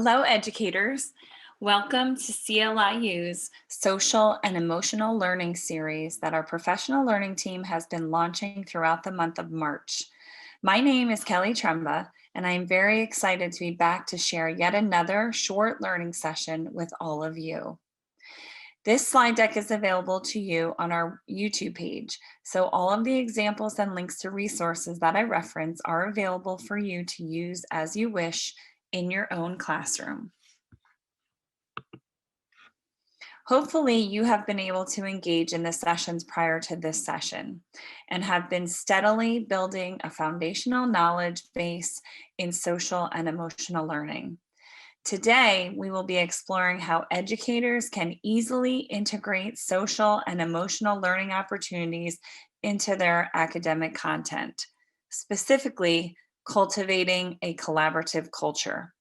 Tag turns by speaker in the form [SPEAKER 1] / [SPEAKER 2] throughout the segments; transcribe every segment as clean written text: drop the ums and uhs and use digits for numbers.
[SPEAKER 1] Hello, educators. Welcome to CLIU's Social and Emotional Learning Series that our professional learning team has been launching throughout the month of March. My name is Kelly Tremba, and I am very excited to be back to share yet another short learning session with all of you. This slide deck is available to you on our YouTube page, so all of the examples and links to resources that I reference are available for you to use as you wish in your own classroom. Hopefully you have been able to engage in the sessions prior to this session and have been steadily building a foundational knowledge base in social and emotional learning. Today, we will be exploring how educators can easily integrate social and emotional learning opportunities into their academic content, specifically cultivating a collaborative culture.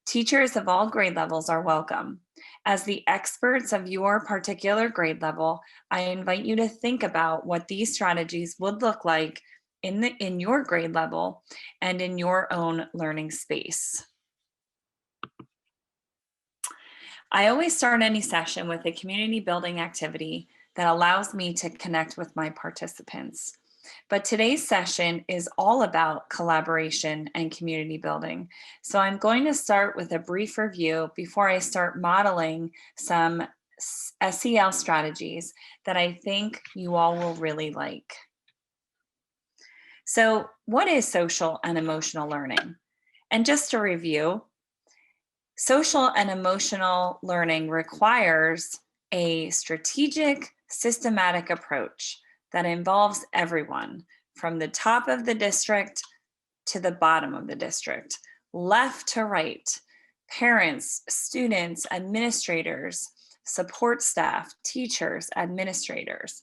[SPEAKER 1] Teachers of all grade levels are welcome. As the experts of your particular grade level, I invite you to think about what these strategies would look like in your grade level and in your own learning space. I always start any session with a community building activity that allows me to connect with my participants. But today's session is all about collaboration and community building. So I'm going to start with a brief review before I start modeling some SEL strategies that I think you all will really like. So what is social and emotional learning? And just to review, social and emotional learning requires a strategic, systematic approach that involves everyone from the top of the district to the bottom of the district, left to right, parents, students, administrators, support staff, teachers, administrators.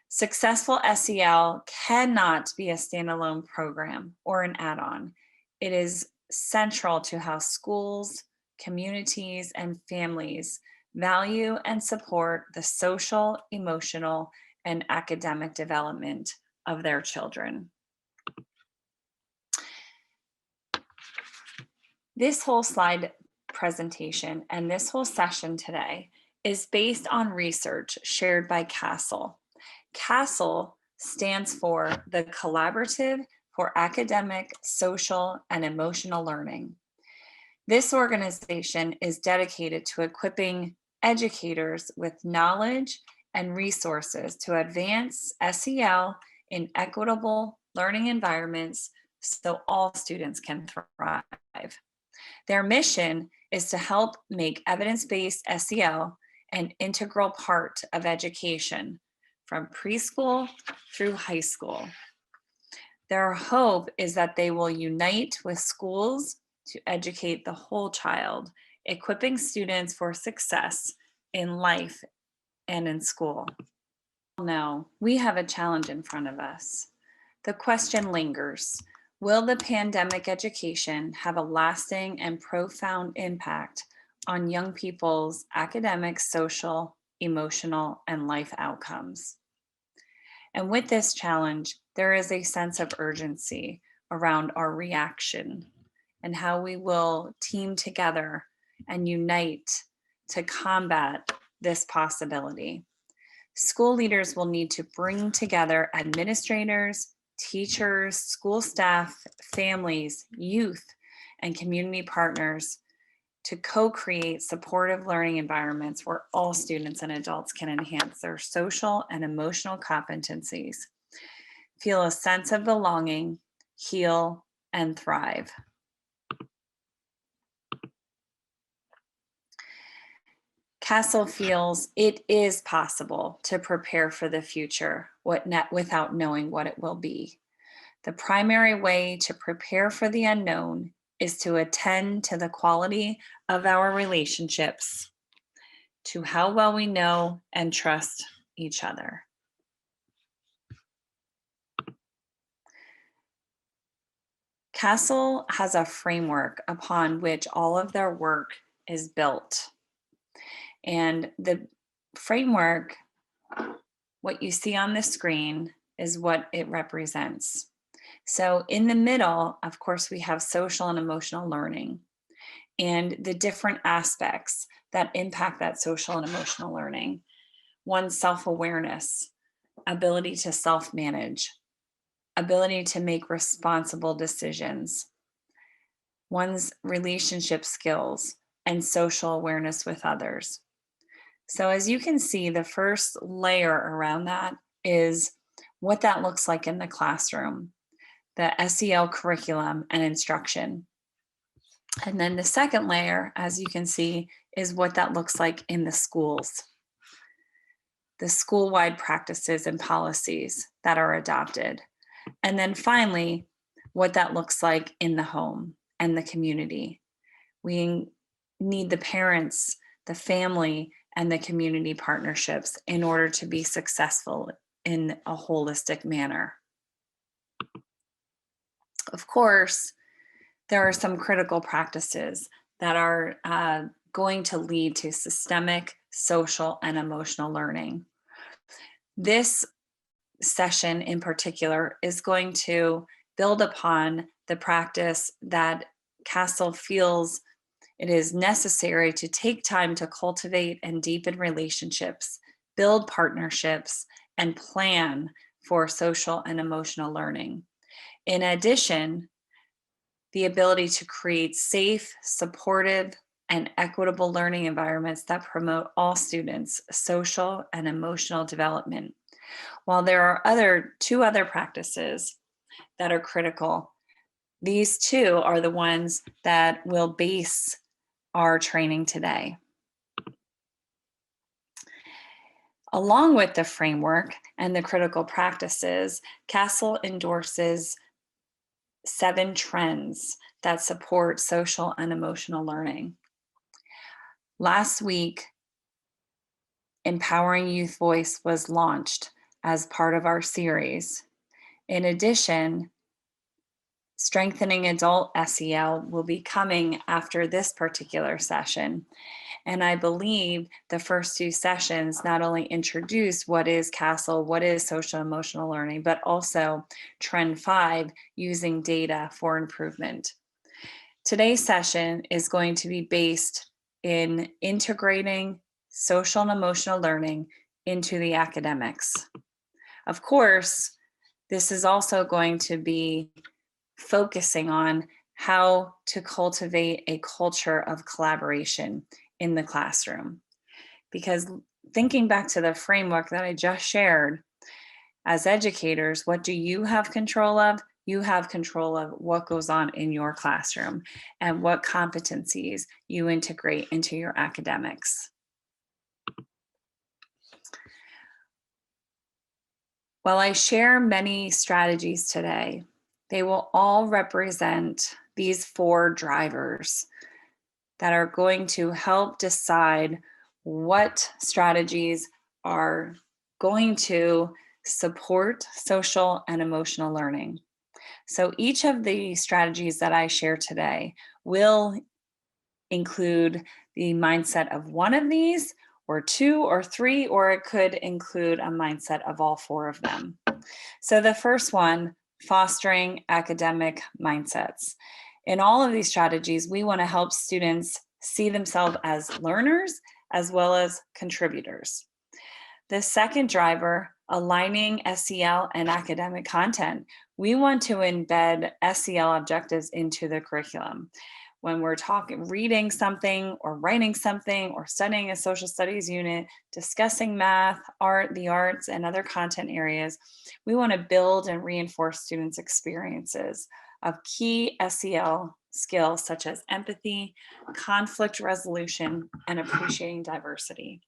[SPEAKER 1] Successful SEL cannot be a standalone program or an add-on. It is central to how schools, communities, and families value and support the social, emotional, and academic development of their children. This whole slide presentation and this whole session today is based on research shared by CASEL. CASEL stands for the Collaborative for Academic, Social, and Emotional Learning. This organization is dedicated to equipping educators with knowledge and resources to advance SEL in equitable learning environments so all students can thrive. Their mission is to help make evidence-based SEL an integral part of education from preschool through high school. Their hope is that they will unite with schools to educate the whole child, equipping students for success in life and in school. Now, we have a challenge in front of us. The question lingers: will the pandemic education have a lasting and profound impact on young people's academic, social, emotional, and life outcomes? And with this challenge, there is a sense of urgency around our reaction and how we will team together and unite to combat this possibility. School leaders will need to bring together administrators, teachers, school staff, families, youth, and community partners to co-create supportive learning environments where all students and adults can enhance their social and emotional competencies, feel a sense of belonging, heal, and thrive. CASEL feels it is possible to prepare for the future without knowing what it will be. The primary way to prepare for the unknown is to attend to the quality of our relationships, to how well we know and trust each other. CASEL has a framework upon which all of their work is built. And the framework, what you see on the screen, is what it represents. So in the middle, of course, we have social and emotional learning. and the different aspects that impact that social and emotional learning. One's self-awareness, ability to self-manage, ability to make responsible decisions, one's relationship skills, and social awareness with others. So as you can see, the first layer around that is what that looks like in the classroom, the SEL curriculum and instruction. And then the second layer, as you can see, is what that looks like in the schools, the school-wide practices and policies that are adopted. And then finally, what that looks like in the home and the community. We need the parents, the family, and the community partnerships in order to be successful in a holistic manner. Of course, there are some critical practices that are going to lead to systemic, social, and emotional learning. This session in particular is going to build upon the practice that CASEL feels it is necessary to take time to cultivate and deepen relationships, build partnerships, and plan for social and emotional learning. In addition, the ability to create safe, supportive, and equitable learning environments that promote all students' social and emotional development. While there are two other practices that are critical, these two are the ones that will base our training today. Along with the framework and the critical practices, CASEL endorses 7 trends that support social and emotional learning. Last week, Empowering Youth Voice was launched as part of our series. In addition, Strengthening Adult SEL will be coming after this particular session. And I believe the first 2 sessions not only introduce what is CASEL, what is social emotional learning, but also Trend 5, using data for improvement. Today's session is going to be based in integrating social and emotional learning into the academics. Of course, this is also going to be focusing on how to cultivate a culture of collaboration in the classroom. Because thinking back to the framework that I just shared, as educators, what do you have control of? You have control of what goes on in your classroom and what competencies you integrate into your academics. While I share many strategies today, they will all represent these 4 drivers that are going to help decide what strategies are going to support social and emotional learning. So each of the strategies that I share today will include the mindset of one of these, or 2 or 3, or it could include a mindset of all 4 of them. So the first one, fostering academic mindsets. In all of these strategies, we want to help students see themselves as learners as well as contributors. The second driver, aligning SEL and academic content. We want to embed SEL objectives into the curriculum. When we're reading something or writing something or studying a social studies unit, discussing math, art, the arts, and other content areas, we want to build and reinforce students' experiences of key SEL skills such as empathy, conflict resolution, and appreciating diversity.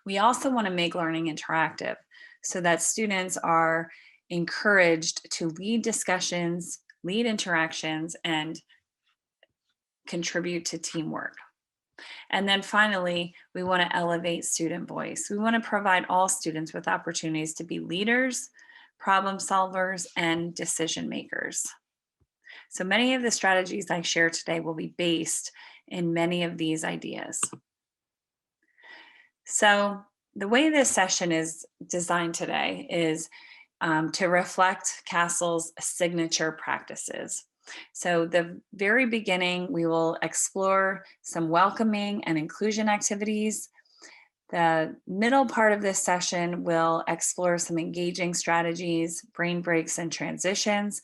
[SPEAKER 1] We also want to make learning interactive so that students are encouraged to lead discussions, lead interactions, and contribute to teamwork. And then finally, we want to elevate student voice. We want to provide all students with opportunities to be leaders, problem solvers, and decision makers. So many of the strategies I share today will be based in many of these ideas. So the way this session is designed today is to reflect CASEL's signature practices. So the very beginning, we will explore some welcoming and inclusion activities. The middle part of this session will explore some engaging strategies, brain breaks, and transitions.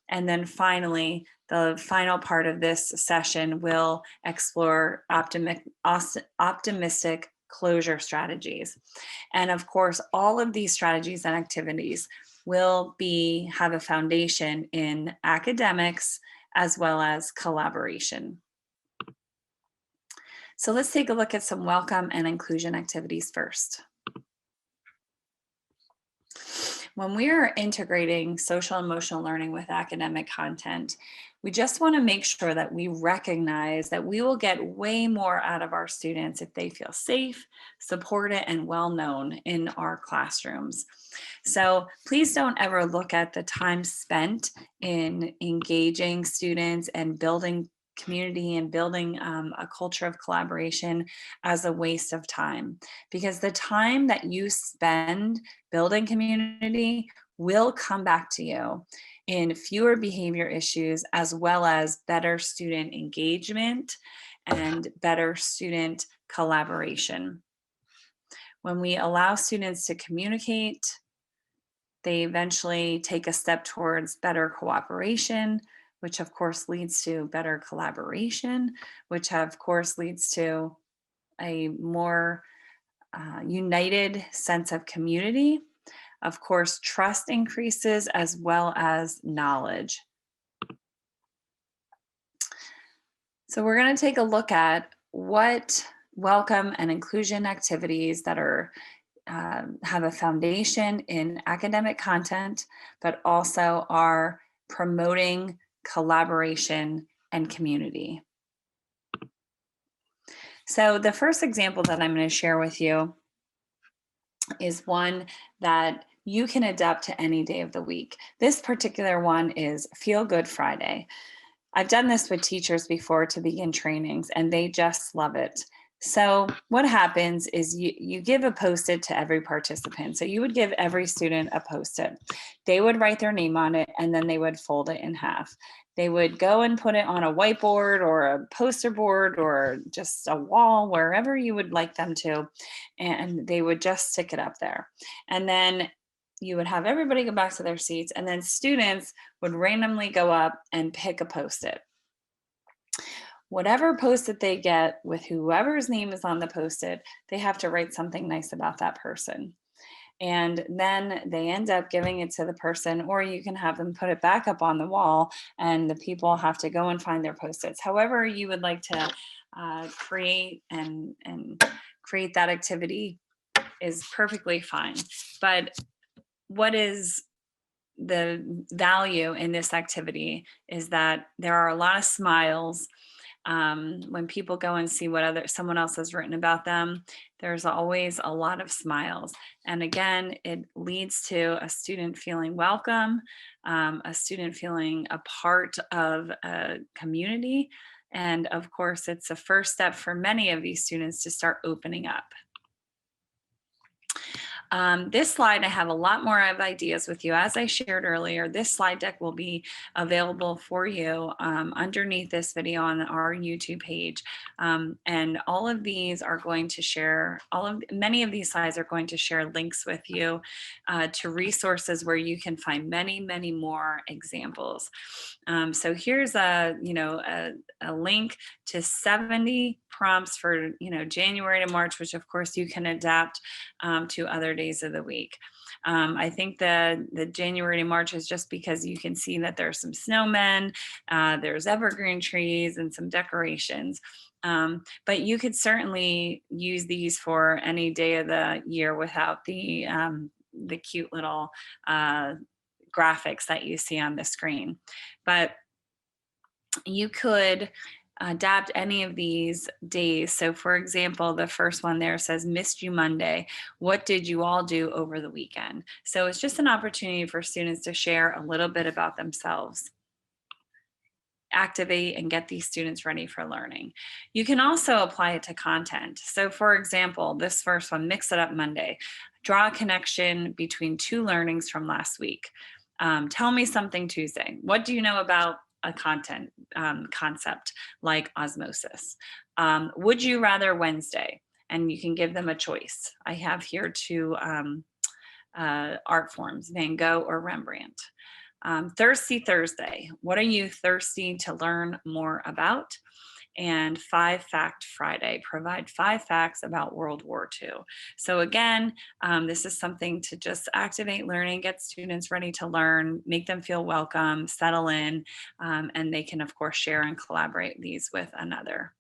[SPEAKER 1] And then finally, the final part of this session will explore optimistic closure strategies. And of course, all of these strategies and activities will have a foundation in academics as well as collaboration. So let's take a look at some welcome and inclusion activities first. When we are integrating social emotional learning with academic content, we just want to make sure that we recognize that we will get way more out of our students if they feel safe, supported, and well known in our classrooms. So please don't ever look at the time spent in engaging students and building community and building a culture of collaboration as a waste of time, because the time that you spend building community will come back to you in fewer behavior issues, as well as better student engagement and better student collaboration. When we allow students to communicate, they eventually take a step towards better cooperation, which of course leads to better collaboration, which of course leads to a more united sense of community. Of course, trust increases as well as knowledge. So we're going to take a look at what welcome and inclusion activities that are have a foundation in academic content, but also are promoting collaboration and community. So the first example that I'm going to share with you is one that you can adapt to any day of the week. This particular one is Feel Good Friday. I've done this with teachers before to begin trainings, and they just love it. So what happens is you give a Post-it to every participant. So you would give every student a Post-it. They would write their name on it, and then they would fold it in half. They would go and put it on a whiteboard or a poster board or just a wall, wherever you would like them to, and they would just stick it up there. And then you would have everybody go back to their seats, and then students would randomly go up and pick a Post-it. Whatever Post-it they get with whoever's name is on the Post-it, they have to write something nice about that person. And then they end up giving it to the person, or you can have them put it back up on the wall and the people have to go and find their Post-its. However you would like to create and create that activity is perfectly fine. But what is the value in this activity is that there are a lot of smiles. When people go and see what someone else has written about them, there's always a lot of smiles. And again, it leads to a student feeling welcome, a student feeling a part of a community. And of course, it's a first step for many of these students to start opening up. This slide, I have a lot more of ideas with you. As I shared earlier, this slide deck will be available for you underneath this video on our YouTube page. And all of these are going to share, many of these slides are going to share links with you to resources where you can find many, many more examples. So here's a link to 70 prompts for January to March, which of course you can adapt to other days of the week. I think the January to March is just because you can see that there's some snowmen, there's evergreen trees and some decorations. But you could certainly use these for any day of the year without the cute little graphics that you see on the screen. But you could adapt any of these days. So for example, the first one there says, missed you Monday. What did you all do over the weekend? So it's just an opportunity for students to share a little bit about themselves. Activate and get these students ready for learning. You can also apply it to content. So for example, this first one, Mix It Up Monday. Draw a connection between two learnings from last week. Tell me something Tuesday. What do you know about a concept like osmosis. Would you rather Wednesday? And you can give them a choice. I have here two art forms, Van Gogh or Rembrandt. Thirsty Thursday, what are you thirsty to learn more about? And 5 Fact Friday, provide 5 facts about World War II. So again, this is something to just activate learning, get students ready to learn, make them feel welcome, settle in, and they can of course share and collaborate these with another.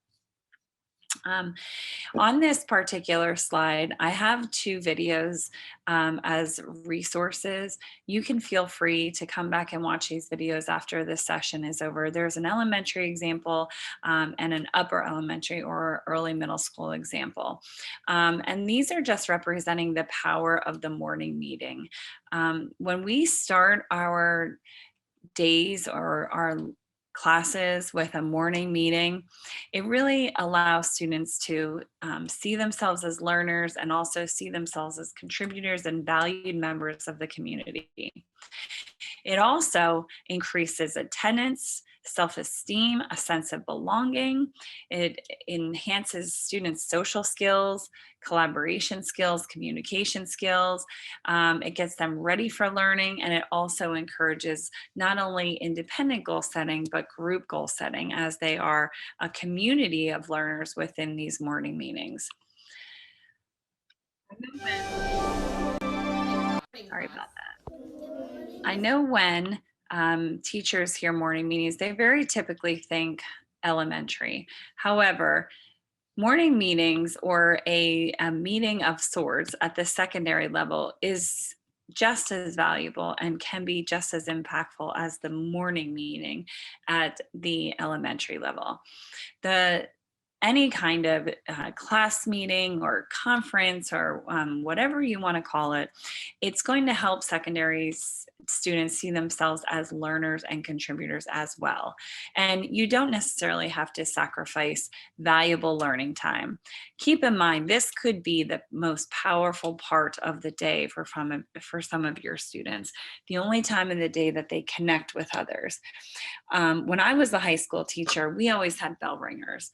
[SPEAKER 1] On this particular slide, I have two videos as resources. You can feel free to come back and watch these videos after this session is over. There's an elementary example and an upper elementary or early middle school example. And these are just representing the power of the morning meeting. When we start our days or our classes with a morning meeting, it really allows students to see themselves as learners and also see themselves as contributors and valued members of the community. It also increases attendance, self-esteem, a sense of belonging. It enhances students' social skills, collaboration skills, communication skills. It gets them ready for learning, and it also encourages not only independent goal setting, but group goal setting, as they are a community of learners within these morning meetings. Sorry about that. I know when teachers hear morning meetings, they very typically think elementary. However, morning meetings or a meeting of sorts at the secondary level is just as valuable and can be just as impactful as the morning meeting at the elementary level. Any kind of class meeting or conference or whatever you want to call it, it's going to help secondary students see themselves as learners and contributors as well. And you don't necessarily have to sacrifice valuable learning time. Keep in mind, this could be the most powerful part of the day for some of your students, the only time in the day that they connect with others. When I was a high school teacher, we always had bell ringers.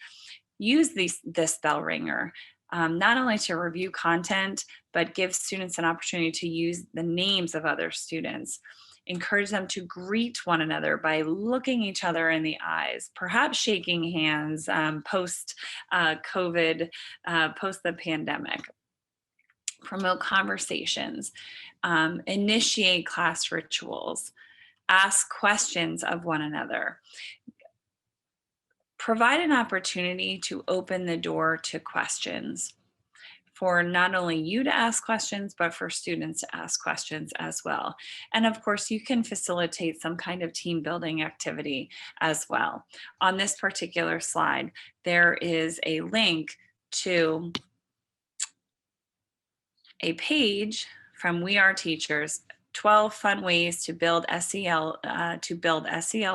[SPEAKER 1] Use this bell ringer not only to review content, but give students an opportunity to use the names of other students. Encourage them to greet one another by looking each other in the eyes, perhaps shaking hands post COVID, post the pandemic. Promote conversations, initiate class rituals, ask questions of one another. Provide an opportunity to open the door to questions for not only you to ask questions, but for students to ask questions as well. And of course, you can facilitate some kind of team building activity as well. On this particular slide, there is a link to a page from We Are Teachers, 12 fun ways to build SEL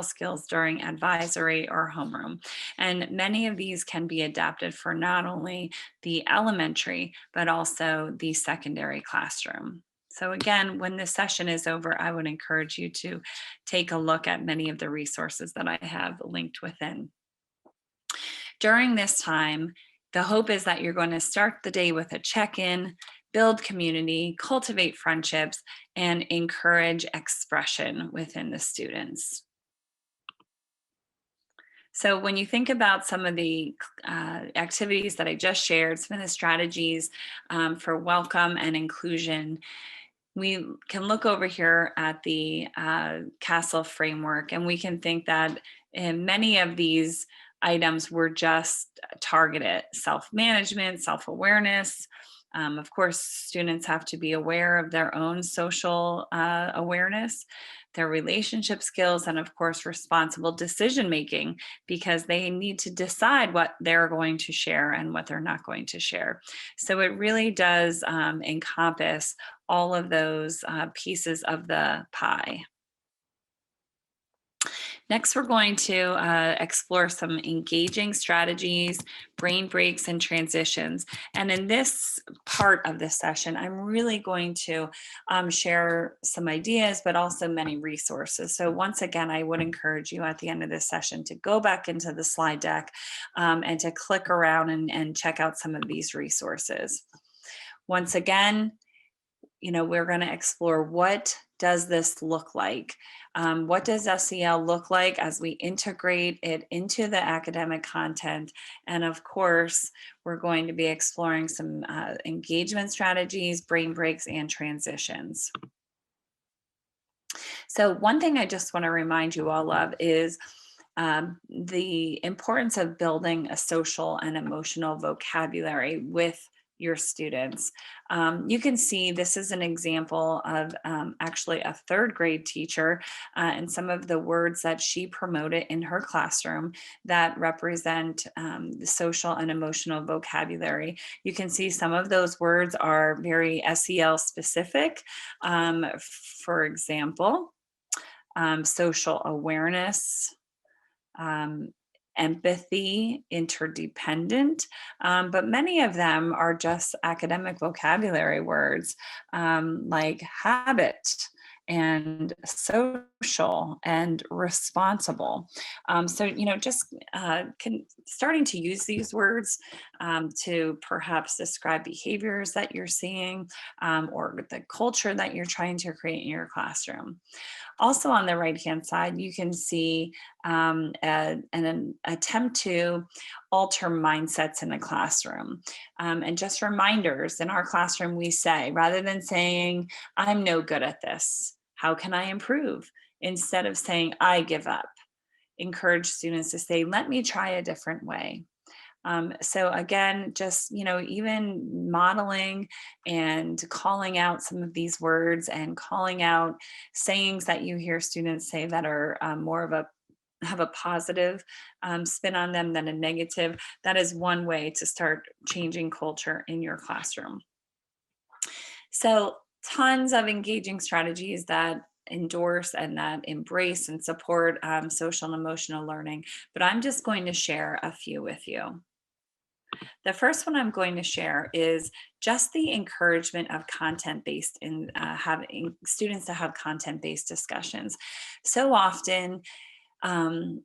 [SPEAKER 1] skills during advisory or homeroom. And many of these can be adapted for not only the elementary, but also the secondary classroom. So again, when this session is over, I would encourage you to take a look at many of the resources that I have linked within. During this time, the hope is that you're going to start the day with a check-in, build community, cultivate friendships, and encourage expression within the students. So when you think about some of the activities that I just shared, some of the strategies for welcome and inclusion, we can look over here at the CASEL framework, and we can think that in many of these items were just targeted: self-management, self-awareness. Of course, students have to be aware of their own social awareness, their relationship skills, and of course, responsible decision-making, because they need to decide what they're going to share and what they're not going to share. So it really does encompass all of those pieces of the pie. Next, we're going to explore some engaging strategies, brain breaks, and transitions. And in this part of this session, I'm really going to share some ideas, but also many resources. So once again, I would encourage you at the end of this session to go back into the slide deck and to click around and check out some of these resources. Once again, we're going to explore, what does this look like? What does SEL look like as we integrate it into the academic content? And of course, we're going to be exploring some engagement strategies, brain breaks, and transitions. So one thing I just want to remind you all of is the importance of building a social and emotional vocabulary with your students. You can see this is an example of actually a third grade teacher and some of the words that she promoted in her classroom that represent the social and emotional vocabulary. You can see some of those words are very SEL specific. For example, social awareness, empathy, interdependent, but many of them are just academic vocabulary words like habit and social and responsible. So, just starting to use these words to perhaps describe behaviors that you're seeing or the culture that you're trying to create in your classroom. Also on the right-hand side, you can see an attempt to alter mindsets in the classroom. And just reminders, in our classroom, we say, rather than saying, I'm no good at this, how can I improve? Instead of saying, I give up, encourage students to say, let me try a different way. So again, just, even modeling and calling out some of these words and calling out sayings that you hear students say that are more of have a positive spin on them than a negative. That is one way to start changing culture in your classroom. So tons of engaging strategies that endorse and that embrace and support social and emotional learning, but I'm just going to share a few with you. The first one I'm going to share is just the encouragement of content-based in having students to have content-based discussions. So often,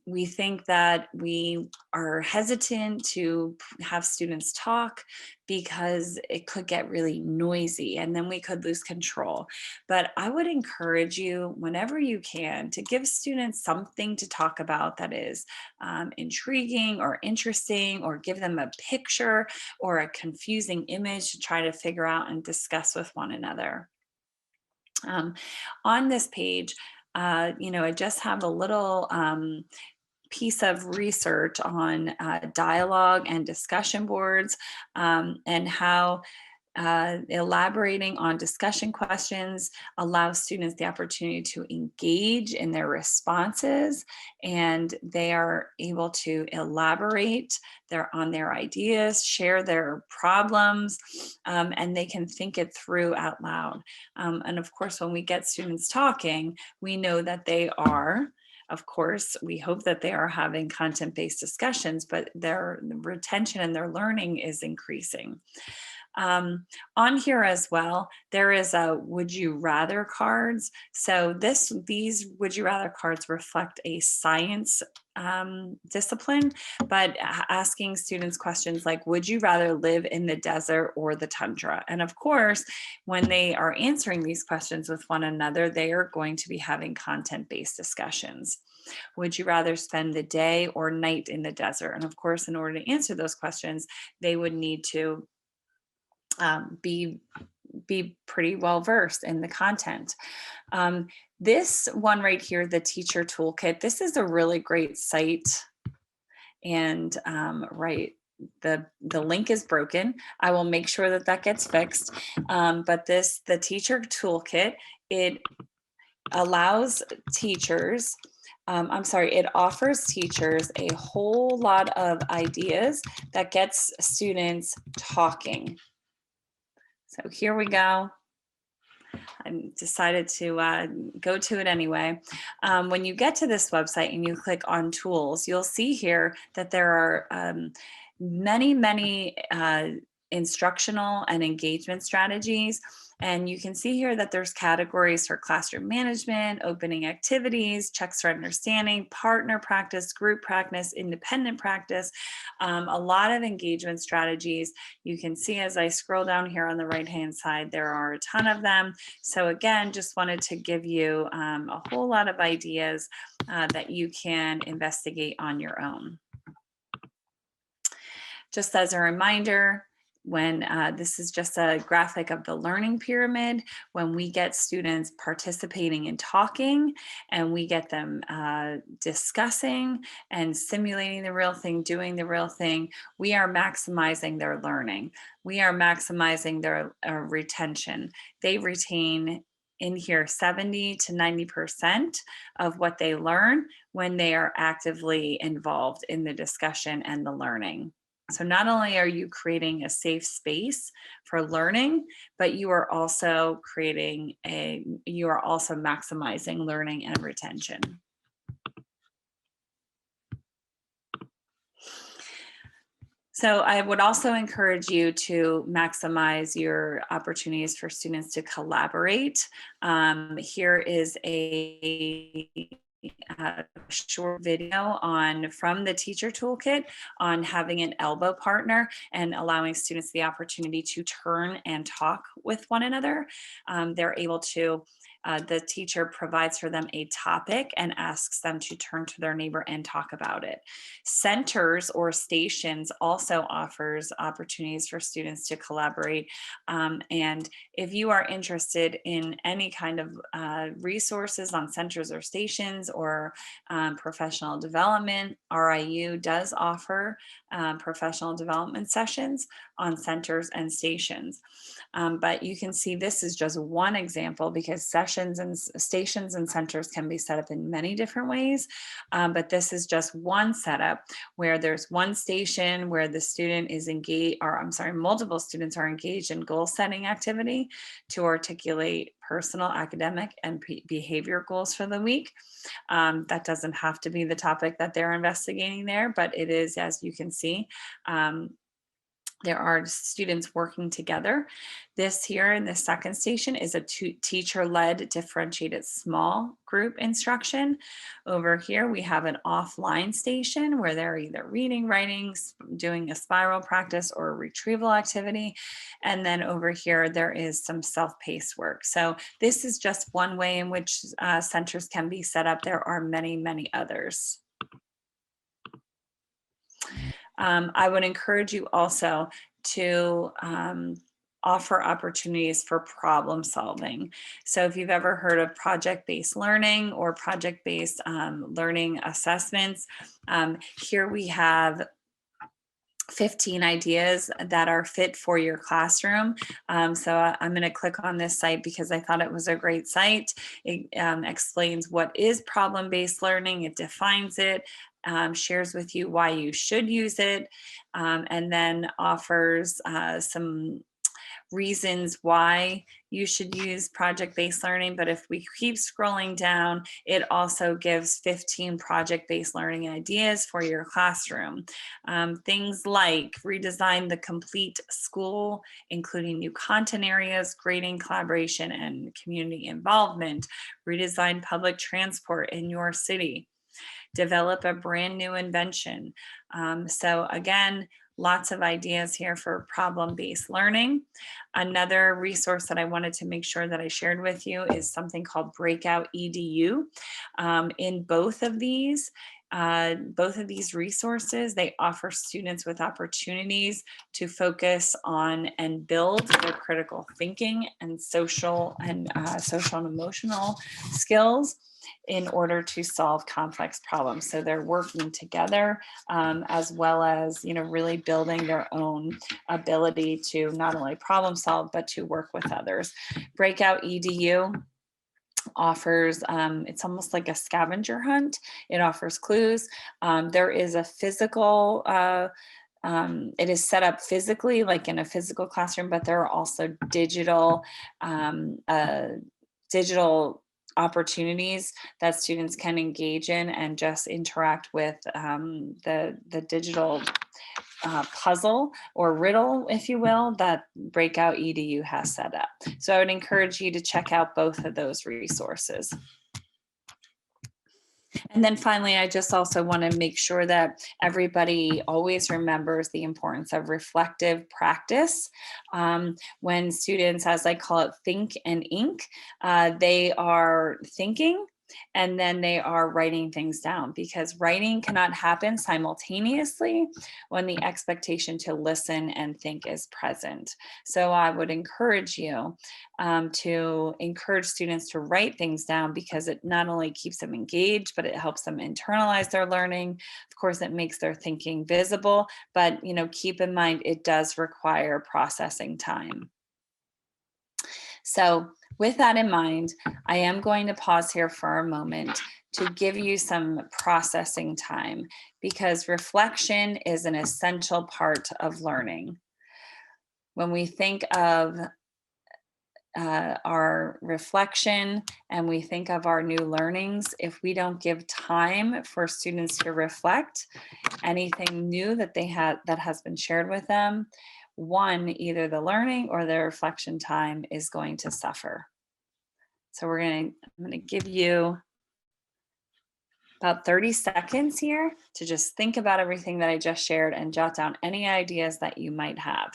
[SPEAKER 1] we think that we are hesitant to have students talk because it could get really noisy and then we could lose control. But I would encourage you, whenever you can, to give students something to talk about that is intriguing or interesting, or give them a picture or a confusing image to try to figure out and discuss with one another. On this page, I just have a little piece of research on dialogue and discussion boards and how elaborating on discussion questions allows students the opportunity to engage in their responses, and they are able to elaborate on their ideas, share their problems, and they can think it through out loud. And of course, when we get students talking, we know that they are, of course, we hope that they are having content-based discussions, but their retention and their learning is increasing. On here as well, there is a would you rather cards. So these would you rather cards reflect a science discipline, but asking students questions like, would you rather live in the desert or the tundra? And of course, when they are answering these questions with one another, they are going to be having content-based discussions. Would you rather spend the day or night in the desert? And of course, in order to answer those questions, they would need to be pretty well versed in the content. This one right here, the teacher toolkit, this is a really great site. And the link is broken. I will make sure that that gets fixed. But the teacher toolkit, it allows teachers, it offers teachers a whole lot of ideas that gets students talking. So here we go. I decided to go to it anyway. When you get to this website and you click on tools, you'll see here that there are many instructional and engagement strategies. And you can see here that there's categories for classroom management, opening activities, checks for understanding, partner practice, group practice, independent practice, a lot of engagement strategies. You can see as I scroll down here on the right-hand side, there are a ton of them. So again, just wanted to give you a whole lot of ideas that you can investigate on your own. Just as a reminder, when this is just a graphic of the learning pyramid, when we get students participating and talking, and we get them discussing and simulating the real thing, doing the real thing, we are maximizing their learning. We are maximizing their retention. They retain in here 70 to 90% of what they learn when they are actively involved in the discussion and the learning. So not only are you creating a safe space for learning, but you are also maximizing learning and retention. So I would also encourage you to maximize your opportunities for students to collaborate. Here is a short video from the teacher toolkit on having an elbow partner and allowing students the opportunity to turn and talk with one another. They're able to the teacher provides for them a topic and asks them to turn to their neighbor and talk about it. Centers or stations also offers opportunities for students to collaborate. And if you are interested in any kind of resources on centers or stations or professional development, RIU does offer professional development sessions on centers and stations. But you can see this is just one example because sessions and stations and centers can be set up in many different ways. But this is just one setup where there's one station where the student is engaged, or I'm sorry, multiple students are engaged in goal setting activity to articulate personal, academic, and behavior goals for the week. That doesn't have to be the topic that they're investigating there, but it is, as you can see, there are students working together. This here in the second station is a teacher-led differentiated small group instruction. Over here, we have an offline station where they're either reading, writing, doing a spiral practice or a retrieval activity. And then over here, there is some self-paced work. So this is just one way in which centers can be set up. There are many, many others. I would encourage you also to offer opportunities for problem solving. So if you've ever heard of project-based learning or project-based learning assessments, here we have 15 ideas that are fit for your classroom. So I'm going to click on this site because I thought it was a great site. It explains what is problem-based learning, it defines it, shares with you why you should use it, and then offers some reasons why you should use project-based learning. But if we keep scrolling down, it also gives 15 project-based learning ideas for your classroom. Things like redesign the complete school, including new content areas, grading, collaboration, and community involvement. Redesign public transport in your city. Develop a brand new invention. So again, lots of ideas here for problem-based learning. Another resource that I wanted to make sure that I shared with you is something called Breakout EDU. In both of these resources, they offer students with opportunities to focus on and build their critical thinking and social and emotional skills in order to solve complex problems. So they're working together as well as, really building their own ability to not only problem solve, but to work with others. Breakout EDU offers, it's almost like a scavenger hunt. It offers clues. There is a physical it is set up physically, like in a physical classroom, but there are also digital opportunities that students can engage in and just interact with the digital puzzle or riddle, if you will, that Breakout EDU has set up. So I would encourage you to check out both of those resources. And then finally, I just also want to make sure that everybody always remembers the importance of reflective practice. When students, as I call it, think and ink, they are thinking and then they are writing things down, because writing cannot happen simultaneously when the expectation to listen and think is present. So I would encourage you to encourage students to write things down, because it not only keeps them engaged, but it helps them internalize their learning. Of course, it makes their thinking visible, but keep in mind it does require processing time. So with that in mind, I am going to pause here for a moment to give you some processing time, because reflection is an essential part of learning. When we think of our reflection and we think of our new learnings, if we don't give time for students to reflect anything new that that has been shared with them, either the learning or the reflection time is going to suffer. So I'm going to give you about 30 seconds here to just think about everything that I just shared and jot down any ideas that you might have.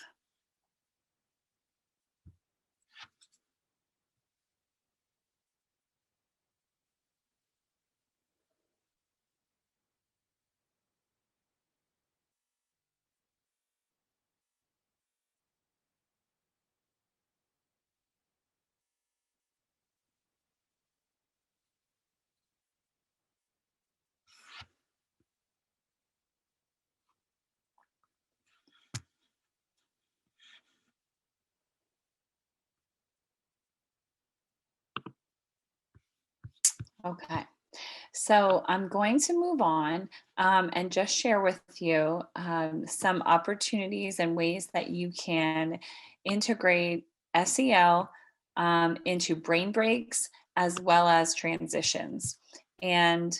[SPEAKER 1] Okay. So I'm going to move on and just share with you some opportunities and ways that you can integrate SEL into brain breaks as well as transitions. And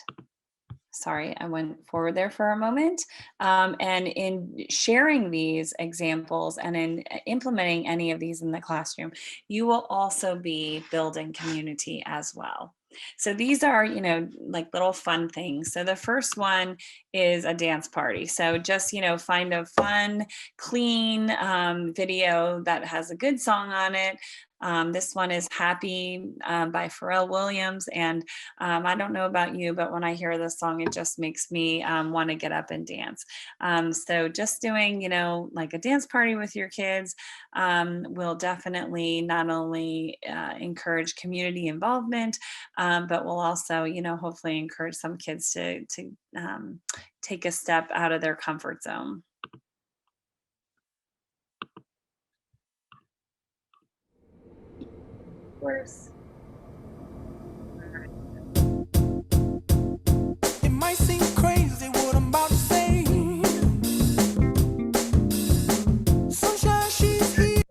[SPEAKER 1] sorry, I went forward there for a moment. And in sharing these examples and in implementing any of these in the classroom, you will also be building community as well. So these are, like little fun things. So the first one is a dance party. So just, find a fun, clean video that has a good song on it. This one is Happy by Pharrell Williams. And I don't know about you, but when I hear this song, it just makes me want to get up and dance. So just doing, like a dance party with your kids will definitely not only encourage community involvement, but will also, hopefully encourage some kids to take a step out of their comfort zone. Of course.
[SPEAKER 2] It might seem crazy what I'm about to say. Sunshine, she's here.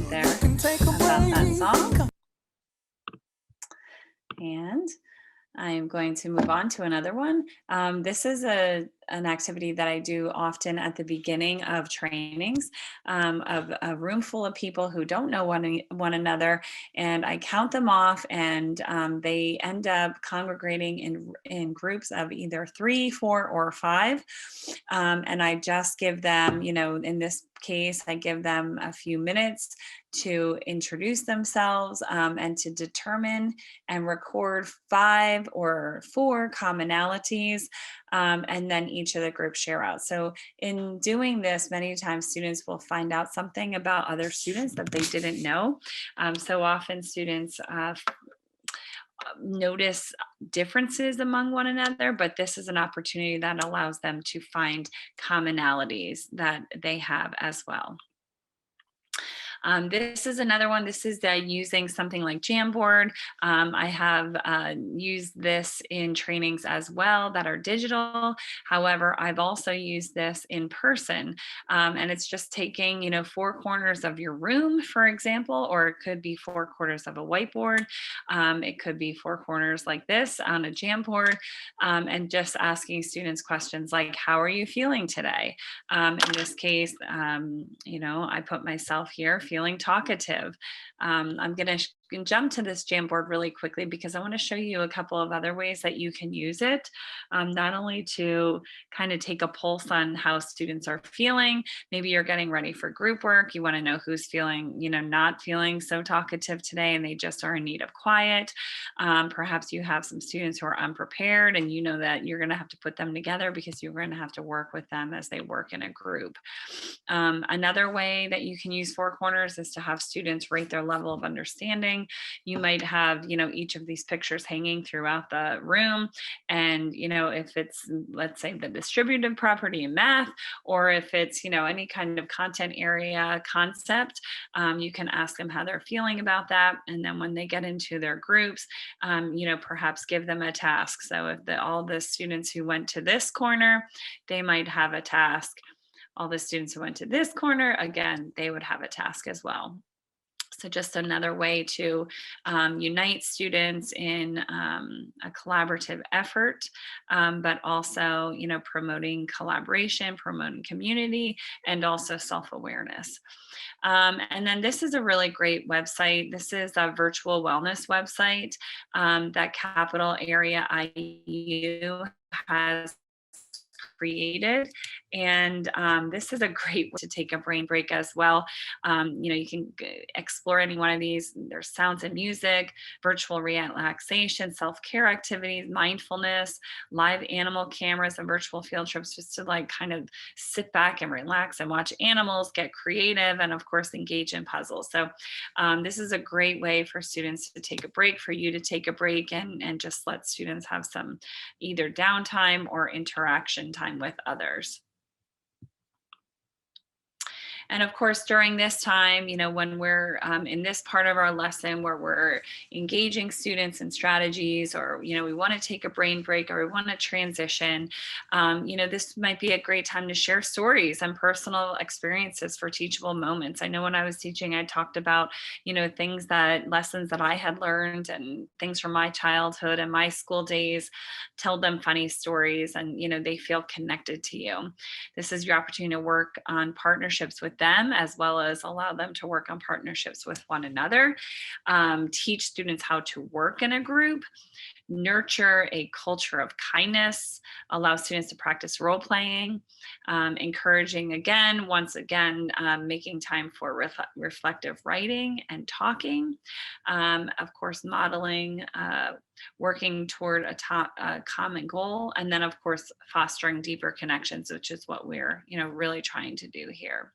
[SPEAKER 1] There
[SPEAKER 2] You can take a
[SPEAKER 1] about that
[SPEAKER 2] break.
[SPEAKER 1] song. And I'm going to move on to another one. This is an activity that I do often at the beginning of trainings of a room full of people who don't know one another, and I count them off, and they end up congregating in groups of either 3, 4, or 5, and I just give them, in this case, I give them a few minutes to introduce themselves and to determine and record 5 or 4 commonalities, and then each of the groups share out. So in doing this, many times students will find out something about other students that they didn't know. So often students notice differences among one another, but this is an opportunity that allows them to find commonalities that they have as well. This is another one. This is using something like Jamboard. I have used this in trainings as well that are digital. However, I've also used this in person. And it's just taking, four corners of your room, for example, or it could be four quarters of a whiteboard. It could be four corners like this on a Jamboard, and just asking students questions like, how are you feeling today? In this case, I put myself here feeling talkative. I'm going to jump to this Jamboard really quickly because I want to show you a couple of other ways that you can use it, not only to kind of take a pulse on how students are feeling. Maybe you're getting ready for group work. You want to know who's feeling, not feeling so talkative today and they just are in need of quiet. Perhaps you have some students who are unprepared and you know that you're going to have to put them together because you're going to have to work with them as they work in a group. Another way that you can use four corners is to have students rate their level of understanding. You might have, each of these pictures hanging throughout the room. And, if it's, let's say, the distributive property in math, or if it's, any kind of content area concept, you can ask them how they're feeling about that. And then when they get into their groups, perhaps give them a task. So if all the students who went to this corner, they might have a task. All the students who went to this corner, again, they would have a task as well. So just another way to unite students in a collaborative effort, but also, promoting collaboration, promoting community, and also self-awareness. And then this is a really great website. This is a virtual wellness website that Capital Area IU has created. And this is a great way to take a brain break as well. You can explore any one of these. There's sounds and music, virtual relaxation, self-care activities, mindfulness, live animal cameras, and virtual field trips, just to kind of sit back and relax and watch animals, get creative, and of course engage in puzzles. So this is a great way for students to take a break, for you to take a break, and just let students have some either downtime or interaction time with others. And of course, during this time, when we're in this part of our lesson where we're engaging students in strategies, or, we want to take a brain break, or we want to transition, this might be a great time to share stories and personal experiences for teachable moments. I know when I was teaching, I talked about, lessons that I had learned and things from my childhood and my school days. Tell them funny stories, and, they feel connected to you. This is your opportunity to work on partnerships with them, as well as allow them to work on partnerships with one another. Teach students how to work in a group, nurture a culture of kindness, allow students to practice role playing, encouraging once again, making time for reflective writing and talking, of course, modeling, working toward a common goal, and then of course, fostering deeper connections, which is what we're, really trying to do here.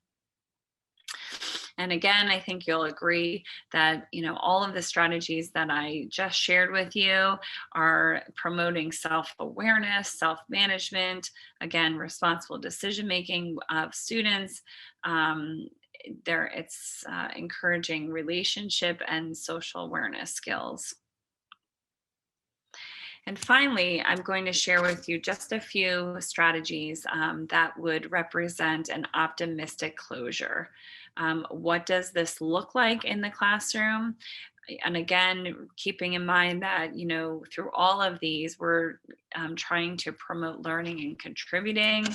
[SPEAKER 1] And again, I think you'll agree that, all of the strategies that I just shared with you are promoting self-awareness, self-management, again, responsible decision-making of students. It's encouraging relationship and social awareness skills. And finally, I'm going to share with you just a few strategies that would represent an optimistic closure. What does this look like in the classroom? And again, keeping in mind that, through all of these, we're trying to promote learning and contributing,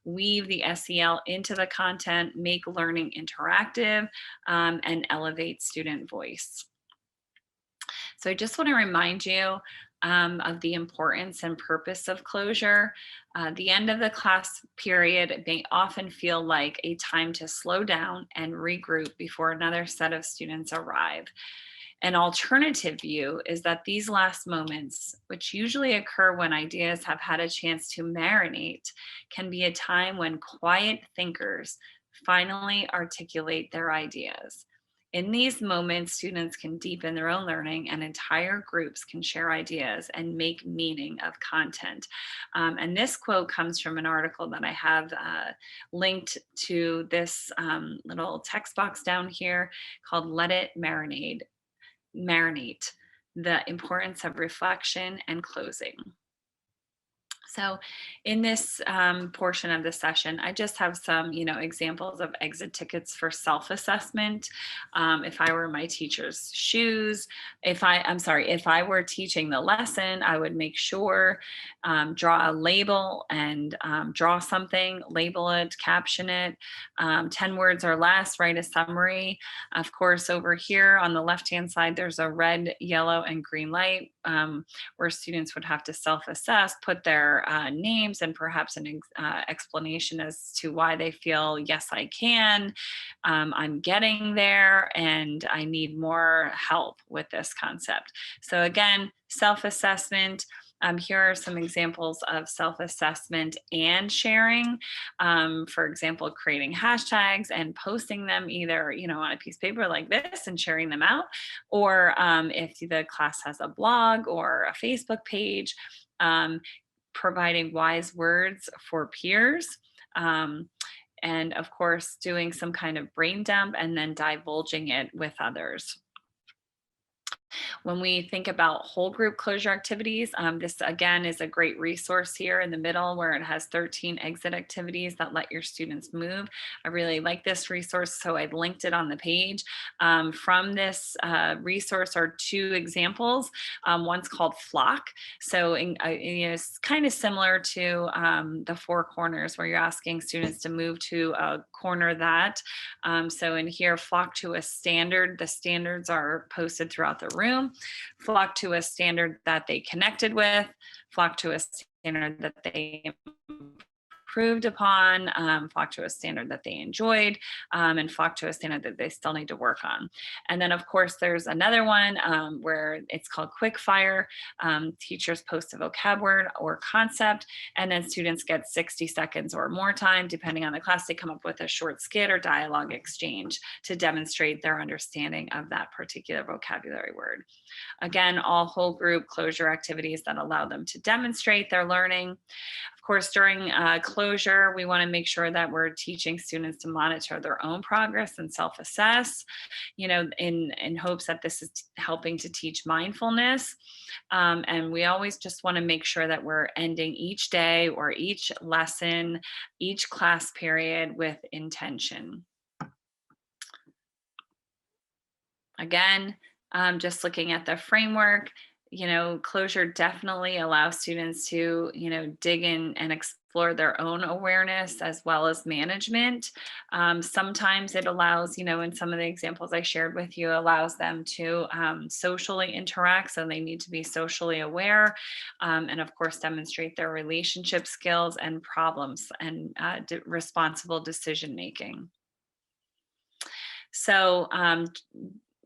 [SPEAKER 1] weave the SEL into the content, make learning interactive, and elevate student voice. So I just want to remind you of the importance and purpose of closure. The end of the class period may often feel like a time to slow down and regroup before another set of students arrive. An alternative view is that these last moments, which usually occur when ideas have had a chance to marinate, can be a time when quiet thinkers finally articulate their ideas. In these moments, students can deepen their own learning and entire groups can share ideas and make meaning of content. And this quote comes from an article that I have linked to this little text box down here called Let It Marinate, the importance of reflection and closing. So in this portion of the session, I just have some, examples of exit tickets for self-assessment. If I were my teacher's shoes, if I were teaching the lesson, I would make sure, draw a label and draw something, label it, caption it, 10 words or less, write a summary. Of course, over here on the left-hand side, there's a red, yellow, and green light where students would have to self-assess, put their names and perhaps an explanation as to why they feel, yes, I can, I'm getting there, and I need more help with this concept. So again, self-assessment. Here are some examples of self-assessment and sharing. For example, creating hashtags and posting them either, on a piece of paper like this and sharing them out, or if the class has a blog or a Facebook page, providing wise words for peers. And of course, doing some kind of brain dump and then divulging it with others. When we think about whole group closure activities, this again is a great resource here in the middle where it has 13 exit activities that let your students move. I really like this resource, so I've linked it on the page. From this resource are two examples. One's called Flock. So it's kind of similar to the Four Corners where you're asking students to move to a corner that. So in here, Flock to a standard. The standards are posted throughout the room. Flock to a standard that they connected with, flock to a standard that they improved upon, flock to a standard that they enjoyed, and flock to a standard that they still need to work on. And then of course there's another one where it's called quick fire. Teachers post a vocab word or concept, and then students get 60 seconds or more time, depending on the class, they come up with a short skit or dialogue exchange to demonstrate their understanding of that particular vocabulary word. Again, all whole group closure activities that allow them to demonstrate their learning. Of course, during closure, we want to make sure that we're teaching students to monitor their own progress and self-assess, in hopes that this is helping to teach mindfulness. And we always just want to make sure that we're ending each day or each lesson, each class period with intention. Again, just looking at the framework, closure definitely allows students to, dig in and explore their own awareness as well as management. Sometimes it allows, in some of the examples I shared with you, allows them to socially interact. So they need to be socially aware and of course demonstrate their relationship skills and problems and responsible decision making. So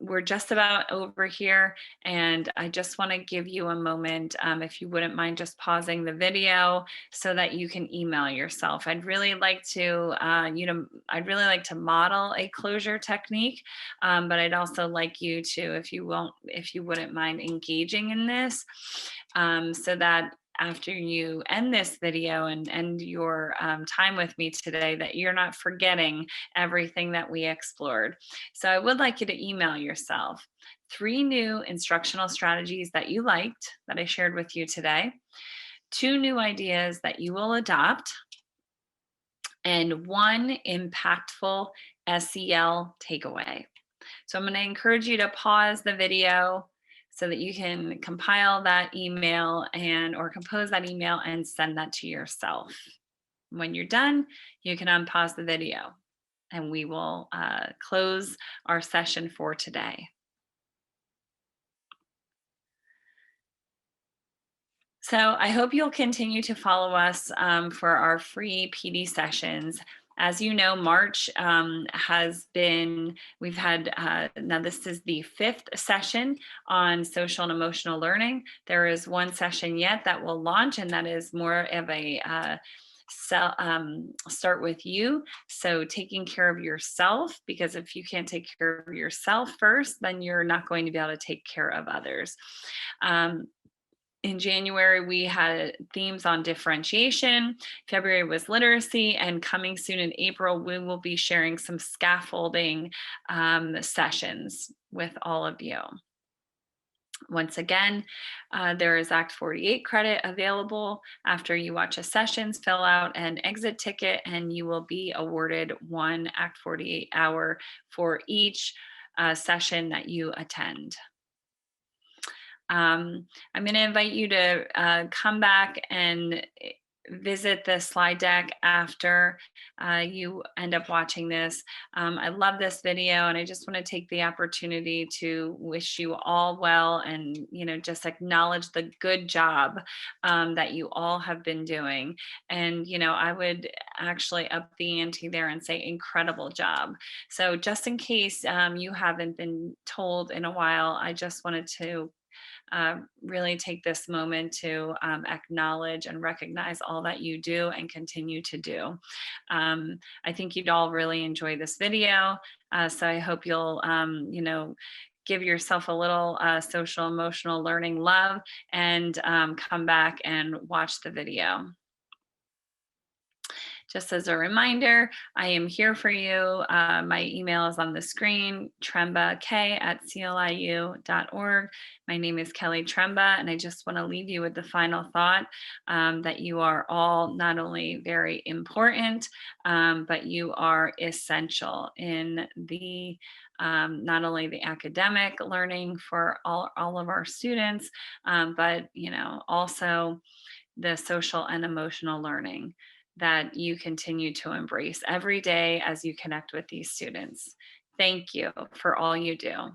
[SPEAKER 1] we're just about over here, and I just want to give you a moment, if you wouldn't mind just pausing the video so that you can email yourself. I'd really like to, model a closure technique, but I'd also like you to, if you wouldn't mind engaging in this, so that after you end this video and end your time with me today, that you're not forgetting everything that we explored. So I would like you to email yourself 3 new instructional strategies that you liked that I shared with you today, 2 new ideas that you will adopt, and 1 impactful SEL takeaway. So I'm going to encourage you to pause the video so that you can compile that email or compose that email and send that to yourself. When you're done, you can unpause the video and we will close our session for today. So I hope you'll continue to follow us for our free PD sessions. As you know, March we've had, now this is the 5th session on social and emotional learning. There is 1 session yet that will launch, and that is more of a start with you. So taking care of yourself, because if you can't take care of yourself first, then you're not going to be able to take care of others. Um, in January, we had themes on differentiation. February was literacy, and coming soon in April, we will be sharing some scaffolding sessions with all of you. Once again, there is Act 48 credit available after you watch a session. Fill out an exit ticket and you will be awarded one Act 48 hour for each session that you attend. I'm going to invite you to come back and visit the slide deck after you end up watching this. I love this video, and I just want to take the opportunity to wish you all well, and just acknowledge the good job that you all have been doing. And I would actually up the ante there and say incredible job. So just in case you haven't been told in a while, I just wanted to really take this moment to acknowledge and recognize all that you do and continue to do. I think you'd all really enjoy this video. So I hope you'll, give yourself a little social emotional learning love and come back and watch the video. Just as a reminder, I am here for you. My email is on the screen, trembak@cliu.org. My name is Kelly Tremba, and I just want to leave you with the final thought that you are all not only very important, but you are essential in the not only the academic learning for all of our students, but also the social and emotional learning that you continue to embrace every day as you connect with these students. Thank you for all you do.